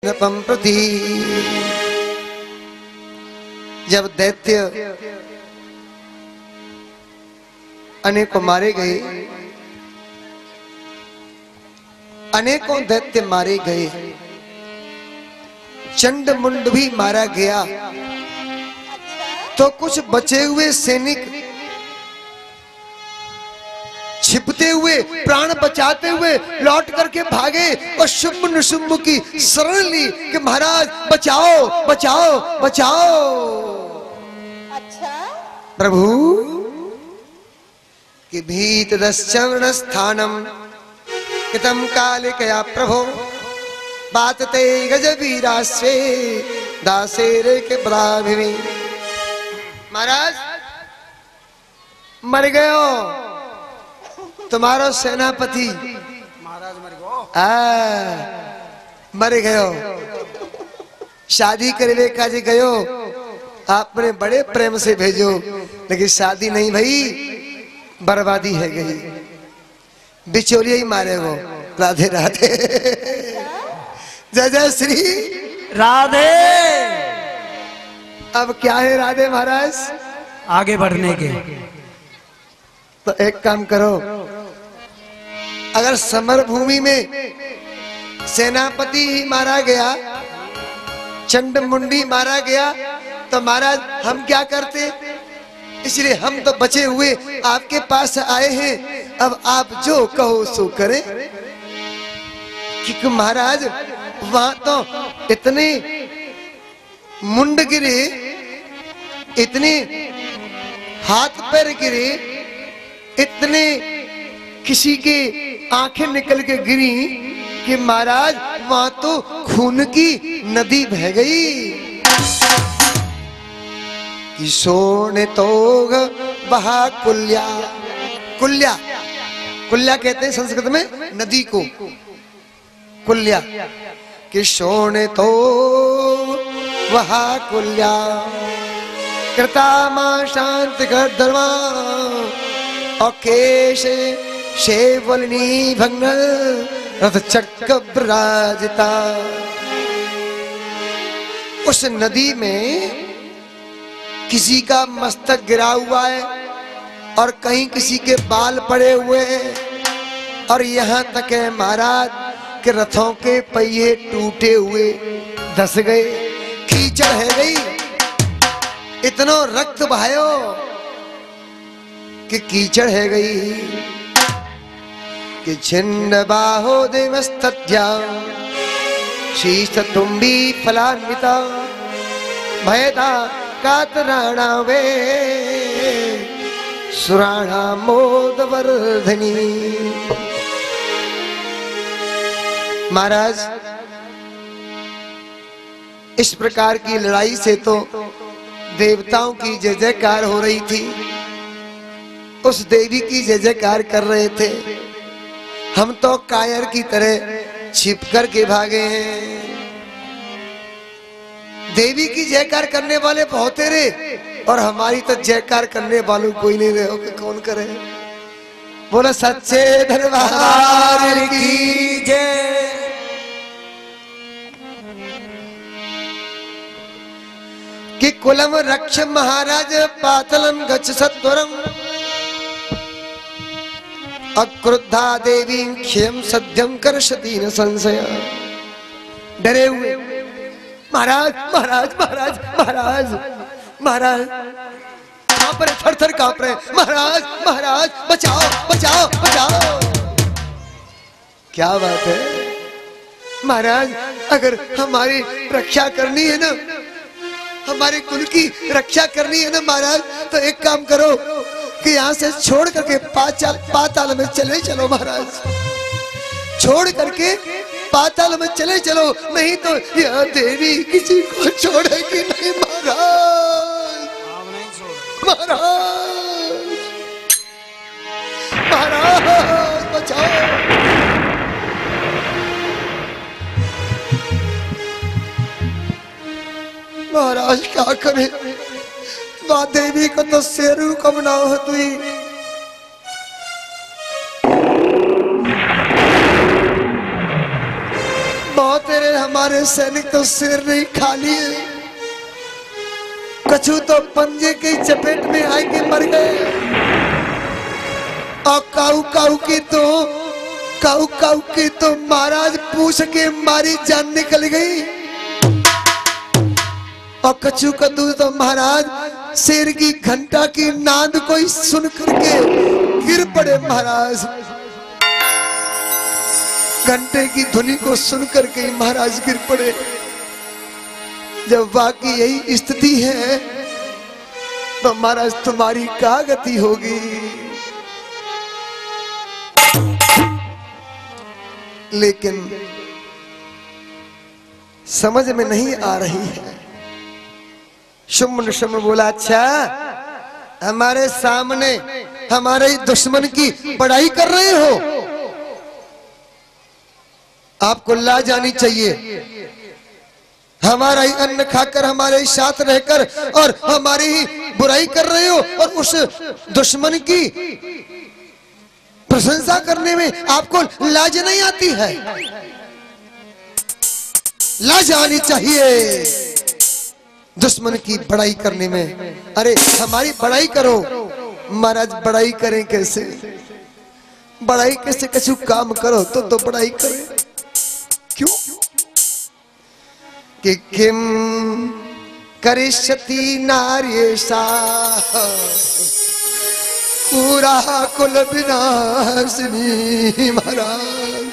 स्नपम प्रति। जब दैत्य अनेकों मारे गए, अनेकों दैत्य मारे गए, चंड मुंड भी मारा गया, तो कुछ बचे हुए सैनिक छिपते हुए, प्राण बचाते हुए लौट करके भागे और शुंभ निशुंभ की शरण ली कि महाराज बचाओ बचाओ बचाओ। अच्छा प्रभु कि भीत दश्चरण स्थानम कितम कालिकया प्रभो बातते गजवीरास्वे दासेरे के बराभिवी। महाराज मर गयो तुम्हारो सेनापति, महाराज मर गयो, मर गयो। शादी करवे का जी गयो, आपने बड़े प्रेम से भेजो, लेकिन शादी नहीं भई, बर्बादी है गई, बिचौलिया ही मारे वो। राधे राधे, जय जय श्री राधे। अब क्या है राधे महाराज, आगे बढ़ने के तो एक काम करो, अगर समर भूमि में सेनापति ही मारा गया, चंड मुंडी मारा गया, तो महाराज हम क्या करते। इसलिए हम तो बचे हुए आपके पास आए हैं, अब आप जो कहो सो करें। क्योंकि महाराज वहां तो इतने मुंड गिरे, इतने हाथ पैर गिरे, इतने किसी के आंखें निकल के गिरी कि महाराज वहां तो खून की नदी बह गई। कि सोने तोग बहा कुल्या, कुल्या कुल्या कहते हैं संस्कृत में नदी को, कुल्या। कि सोने तो वहा कुल्या कृता मां शांति कर धर्मा और केश शेवलनी भंग रथ चक्र राजता। उस नदी में किसी का मस्तक गिरा हुआ है और कहीं किसी के बाल पड़े हुए हैं, और यहाँ तक है महाराज के रथों के पहिए टूटे हुए धस गए, कीचड़ है गई, इतना रक्त बहायो कि कीचड़ है गई। कि छिन्न बाहो देवस्तद्या शीश तुम्बी फलान्विता भयदा कातराणा वे सुराणा मोदवर्धनी। महाराज इस प्रकार की लड़ाई से तो देवताओं की जय जयकार हो रही थी, उस देवी की जय जयकार कर रहे थे, हम तो कायर की तरह छिप कर के भागे हैं। देवी की जयकार करने वाले बहुत रे, और हमारी तो जयकार करने वालों कोई नहीं रहे, कि कौन करे। बोला सच्चे दरबार की जय। कि कुलम रक्ष महाराज पातलम गच्छ सत्वरम अक्रुद्धा देवी क्षेम सद्यम करशती न संशय। डरे हुए महाराज महाराज महाराज महाराज महाराज कांप रहे, थर थर कांप रहे, महाराज महाराज बचाओ बचाओ बचाओ। क्या बात है महाराज, अगर हमारी रक्षा करनी है ना, हमारे कुल की रक्षा करनी है ना महाराज, तो एक काम करो कि यहाँ से छोड़ करके पाताल में चले चलो महाराज, छोड़ करके पाताल में चले चलो, नहीं तो यह देवी किसी को छोड़ेगी नहीं महाराज। महाराज महाराज बचाओ। महाराज क्या करे, माँ देवी को तो शेरू को बनाओ है तू ही। बहुत तेरे हम हमारे सैनिक तो सिर नहीं खा लिए, कछु तो पंजे की चपेट में आके मर गए, और काऊ काऊ की तो महाराज पूछ के मारी जान निकल गई, और कछु कदू तो महाराज शेर की घंटा की नाद कोई सुन करके गिर पड़े। महाराज घंटे की ध्वनि को सुन करके ही महाराज गिर पड़े। जब वाकई यही स्थिति है तो महाराज तुम्हारी क्या गति होगी। लेकिन समझ में नहीं आ रही है। शुम्भ बोला, अच्छा हमारे सामने हमारे दुश्मन की बड़ाई कर रहे हो, आपको लाज आनी चाहिए। हमारा ही अन्न खाकर हमारे ही साथ रहकर और हमारी ही बुराई कर रहे हो, और उस दुश्मन की प्रशंसा करने में आपको लाज नहीं आती है। लाज आनी चाहिए दुश्मन की बड़ाई करने में। अरे हमारी बड़ाई करो। महाराज बड़ाई करें कैसे? बड़ाई कैसे? कछु काम करो तो बड़ाई करें। क्यों? कि किम करिष्यति नार्येषा पूरा कुल विनाशिनी। महाराज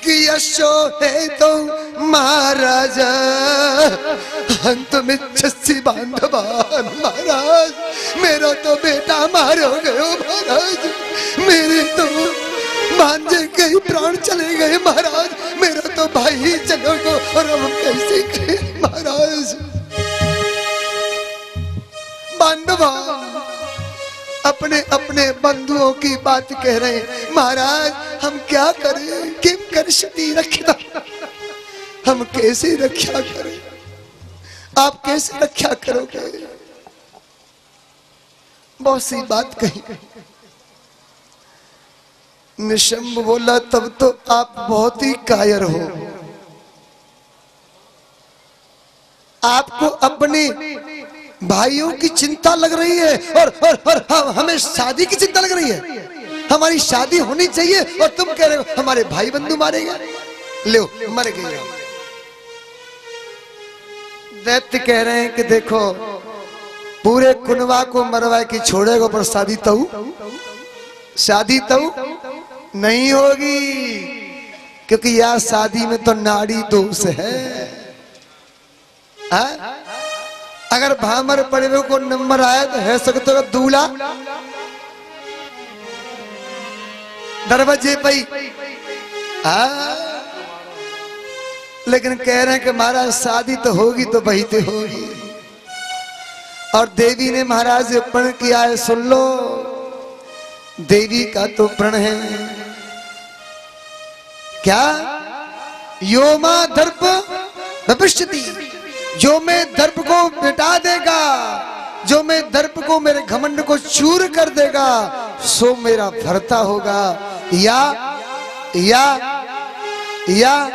कि यशो है तो महाराज अंतमिच्छसि बांधवान। महाराज मेरा तो बेटा मारो गयो, महाराज मेरे तो भांजे के ही प्राण चले गए, महाराज मेरा तो भाई ही चलो गो, और हम कैसे करें महाराज। बांधवा अपने अपने बंधुओं की बात कह रहे हैं। महाराज हम क्या करें? किम करिष्यति रक्षिता, हम कैसे रक्षा करें? आप कैसे रक्षा करोगे? बहुत सी बात कही। निशंब बोला, तब तो आप बहुत ही कायर हो। आपको अपने भाइयों की चिंता लग रही है, और हमें शादी की चिंता लग रही है। हमारी शादी होनी चाहिए और तुम कह रहे हो हमारे भाई बंधु मारे गए। लो मर गए। दैत्य कह रहे हैं कि देखो पूरे कुनवा को मरवा के छोड़ेगा, पर शादी तो नहीं होगी, क्योंकि यार शादी में तो नाड़ी दोष है। अगर भामर पड़े को नंबर आया तो है सकते हो दूल्हा दरवाजे पे। लेकिन कह रहे हैं कि महाराज शादी तो होगी तो वही तो होगी। और देवी ने महाराज प्रण किया है, सुन लो। देवी का तो प्रण है क्या? यो मां दर्प भविष्यति, जो मैं दर्प को मिटा देगा, जो मैं दर्प को मेरे घमंड को चूर कर देगा, सो मेरा भरता होगा। या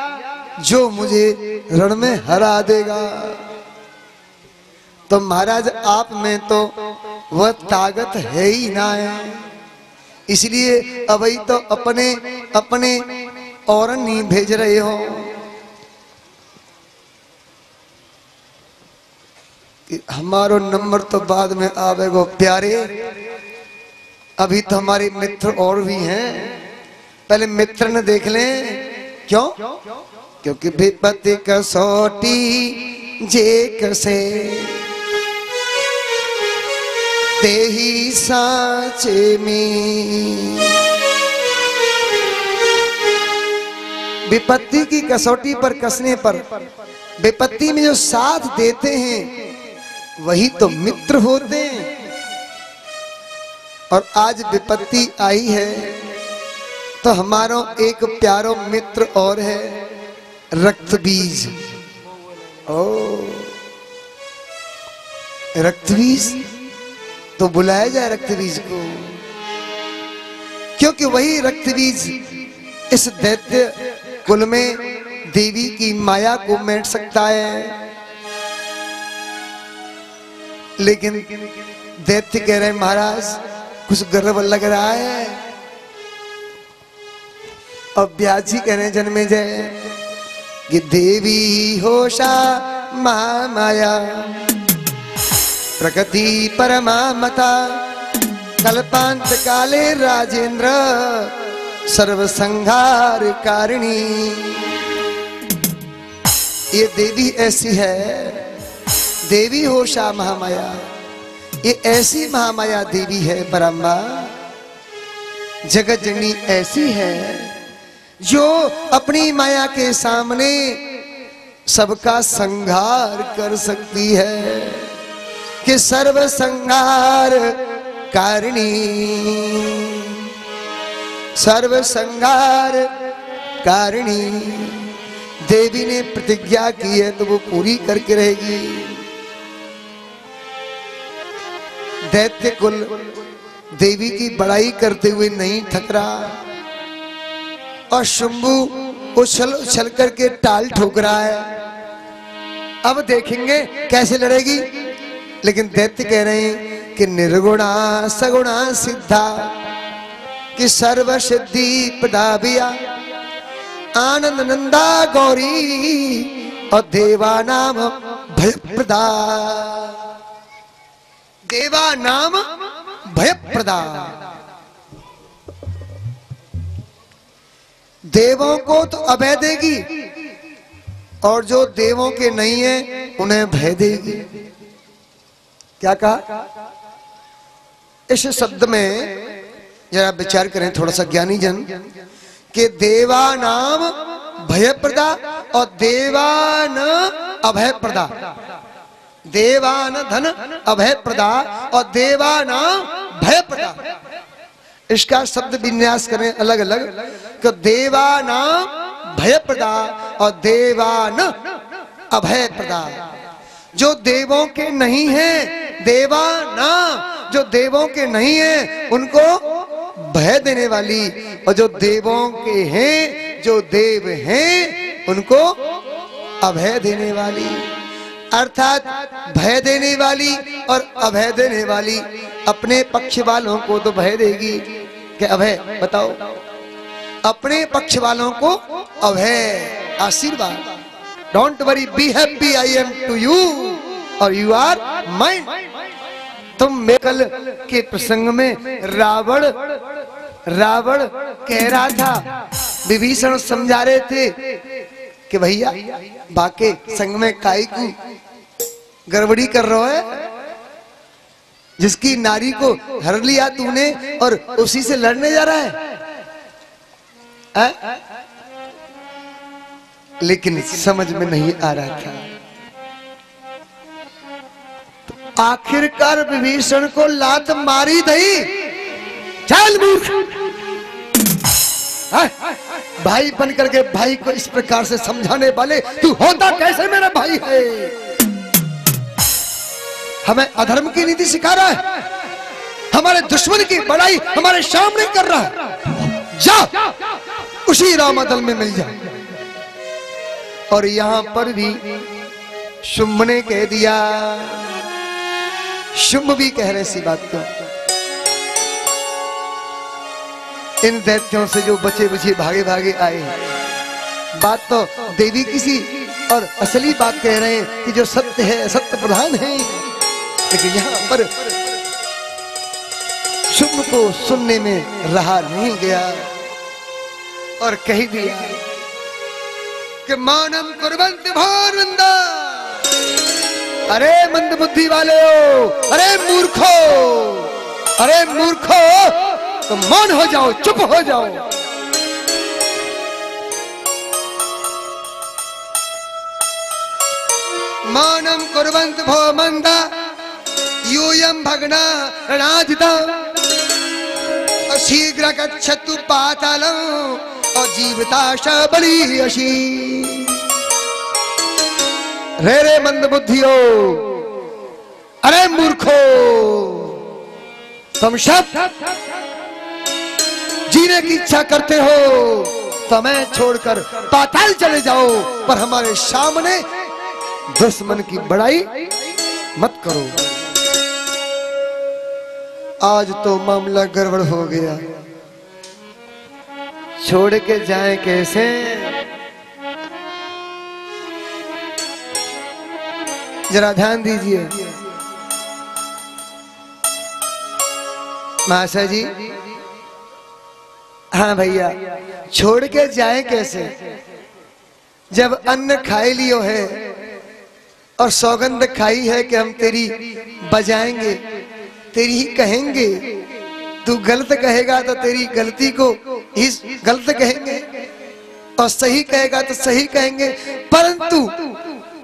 जो मुझे रण में हरा देगा। तो महाराज आप में तो वह ताकत है ही ना है, इसलिए अभी तो अपने अपने और नहीं भेज रहे हो। हमारो नंबर तो बाद में आवेगो प्यारे, अभी तो हमारे मित्र और भी हैं, पहले मित्र ने देख लें। क्यों? क्योंकि विपत्ति कसौटी जे कसे तेही साचे में। विपत्ति की कसौटी पर कसने पर विपत्ति में जो साथ देते हैं वही तो मित्र होते हैं। और आज विपत्ति आई है तो हमारा एक प्यारो मित्र और है, रक्त बीज। ओ रक्त बीज तो बुलाया जाए रक्त बीज को, क्योंकि वही रक्त बीज इस दैत्य कुल में देवी की माया को मेट सकता है। लेकिन दैत्य कह रहे महाराज कुछ गर्व लग रहा है। अब व्यास जी कह रहे जन्मेजय कि देवी होशा महामाया प्रकृति परमामता कल्पांत काले राजेंद्र सर्व संहार कारिणी। ये देवी ऐसी है, देवी होशा महामाया, ये ऐसी महामाया देवी है परम्बा, जगत जननी ऐसी है जो अपनी माया के सामने सबका संहार कर सकती है कि सर्व संहार कारिणी, सर्व संहार कारिणी। देवी ने प्रतिज्ञा की है तो वो पूरी करके रहेगी। दैत्य कुल देवी की बड़ाई करते हुए नहीं थक रहा और शंभू उछल उछल करके टाल ठोक रहा है। अब देखेंगे कैसे लड़ेगी। लेकिन दैत्य कह रहे हैं कि निर्गुणा सगुणा सिद्धा कि सर्व सिद्धि प्रदाभिया आनंद नंदा गौरी और देवा नाम भयप्रदा, देवा नाम भयप्रदा। देवों को तो अभय देगी और जो देवों के नहीं है उन्हें भय देगी। क्या कहा? इस शब्द में जरा विचार करें थोड़ा सा ज्ञानी जन कि देवा नाम भयप्रदा और देवान अभयप्रदा, देवान धन अभयप्रदा और देवानाम भयप्रदा। इसका शब्द विन्यास करें अलग अलग कि देवानाम भयप्रदा और देवान अभयप्रदा। जो देवों के नहीं है, देवानाम जो देवों के नहीं है उनको भय देने वाली, और जो देवों के हैं, जो देव हैं उनको अभय देने वाली। अर्थात भय देने वाली और अभय देने वाली। अपने पक्ष वालों को तो भय देगी कि अभय बताओ, अपने पक्ष वालों को अभय आशीर्वाद। Don't worry be happy I am to you और यू आर माइन। तुम में कल के प्रसंग में रावण कह रहा था, विभीषण समझा रहे थे कि भैया बाके संग में काई को गड़बड़ी कर रहा है, जिसकी नारी को हर लिया तूने और उसी से लड़ने जा रहा है? लेकिन समझ में नहीं आ रहा था। तो आखिरकार विभीषण को लात मारी दई। चल मूर्ख, भाई बन करके भाई को इस प्रकार से समझाने वाले तू होता कैसे मेरा भाई है? हमें अधर्म की नीति सिखा रहा है, हमारे दुश्मन की बड़ाई हमारे सामने कर रहा है। जा उसी रामादल में मिल जा। और यहां पर भी शुंभ ने कह दिया, शुंभ भी कह रहे इसी बात को। इन दैत्यों से जो बचे बचे भागे भागे आए, बात तो देवी किसी और असली बात कह रहे हैं कि जो सत्य है, सत्य प्रधान है। लेकिन यहां पर शुंभ को सुनने में रहा नहीं गया और कह दिया कि मानम कुर्वन्ति भोरवृंदा। अरे मंद बुद्धि वाले हो, अरे मूर्खो, अरे मूर्खो, तो मौन हो जाओ, चुप हो जाओ। मानम कुर्वन्ति भो मंदा यूयं भग्ना रणाजिता शीघ्र गच्छतु पातालम् अजीविताश बलीयसी। रे मंद बुद्धियो, अरे मूर्खो, तुम सब जीने की इच्छा करते हो समय छोड़कर पाताल चले जाओ, पर हमारे सामने दुश्मन की बड़ाई मत करो। आज तो मामला गड़बड़ हो गया, छोड़ के जाए कैसे? जरा ध्यान दीजिए महाशय जी। हाँ भैया, छोड़ के जाए कैसे? जब अन्न खाए लियो है और सौगंध खाई है कि हम तेरी बजाएंगे, तेरी ही कहेंगे। तू गलत कहेगा तो तेरी गलती को ही गलत कहेंगे और सही कहेगा तो सही कहेंगे। परंतु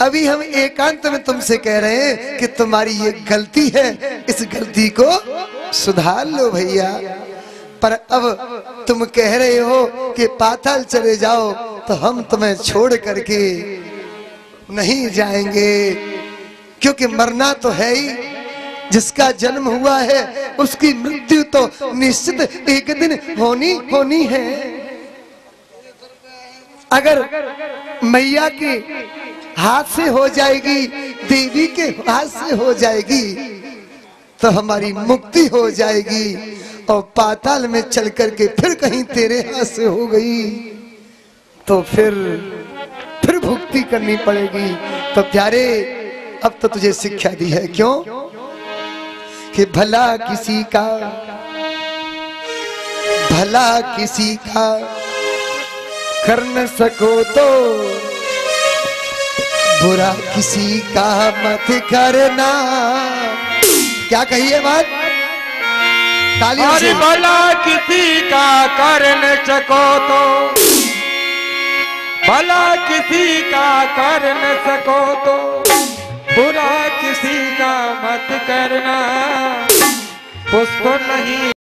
अभी हम एकांत में तुमसे कह रहे हैं कि तुम्हारी ये गलती है, इस गलती को सुधार लो भैया। पर अब तुम कह रहे हो कि पाताल चले जाओ, तो हम तुम्हें छोड़ करके नहीं जाएंगे, क्योंकि मरना तो है ही। जिसका जन्म हुआ है उसकी मृत्यु तो निश्चित एक दिन होनी है। अगर मैया के हाथ से हो जाएगी, देवी के हाथ से हो जाएगी, तो हमारी मुक्ति हो जाएगी। और पाताल में चल करके फिर कहीं तेरे हाथ से हो गई तो फिर भुक्ति करनी पड़ेगी। तो प्यारे, अब तो तुझे शिक्षा दी है, क्यों कि भला किसी का कर न सको तो बुरा किसी का मत करना। क्या कही है बात? तालियों से। भला किसी का कर न सको तो, भला किसी का कर न सको तो बुरा किसी का मत करना। पुष्प नहीं